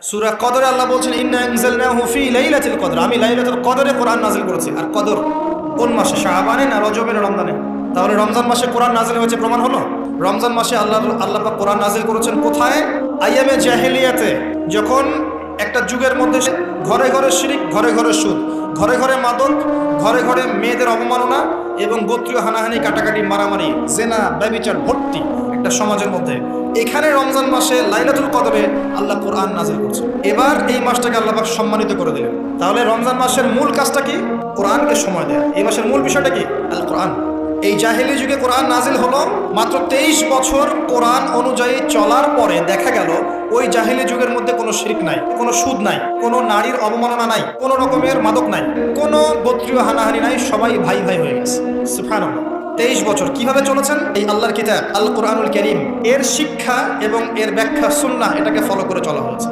সূরা কদরে আল্লাহ বলছেন ইন্না আনজালনাহু ফি লাইলাতুল কদর, আমি লাইলাতুল কদরে কোরআন নাযিল করেছি। আর কদর কোন মাসে? শাবানে না রজবে না রমজানে? তাহলে রমজান মাসে কোরআন নাযিল হয়েছে প্রমাণ হলো। রমজান মাসে আল্লাহ পাক কোরআন নাযিল করেছেন কোথায়? আইয়ামে জাহেলিয়াতে, যখন একটা যুগের মধ্যে ঘরে ঘরে শিরিক, ঘরে ঘরে সুদ, ঘরে ঘরে মাদক, ঘরে ঘরে মেয়েদের অবমাননা এবং গোত্রীয় হানাহানি, কাটাকাটি, মারামারি, জেনা, ব্যভিচার ভর্তি একটা সমাজের মধ্যে, এখানে রমজান মাসে লাইলাতুল কদরে আল্লাহ কোরআন নাযিল করছে। এবার এই মাসটাকে আল্লাহ পাক সম্মানিত করে দিলেন। তাহলে রমজান মাসের মূল কাজটা কি? কোরআনকে সময় দেয়া। এই মাসের মূল বিষয়টা কি? আল কোরআন। এই জাহেলি যুগে কোরআন নাজিল হলো, মাত্র 23 বছর কোরআন অনুযায়ী চলার পরে দেখা গেল ওই জাহেলি যুগের মধ্যে কোনো শিরক নাই, কোনো সুদ নাই, কোনো নারীর অবমাননা নাই, কোনো রকমের মাদক নাই, কোনো গোত্রীয় হানাহানি নাই, সবাই ভাই ভাই হয়ে গেছে। সুবহানাল্লাহ। 23 বছর কিভাবে চলেছেন? এই আল্লাহর কিতাব আল কোরআনুল কারীম, এর শিক্ষা এবং এর ব্যাখ্যা সুন্নাহ, এটাকে ফলো করে চলা হয়েছে।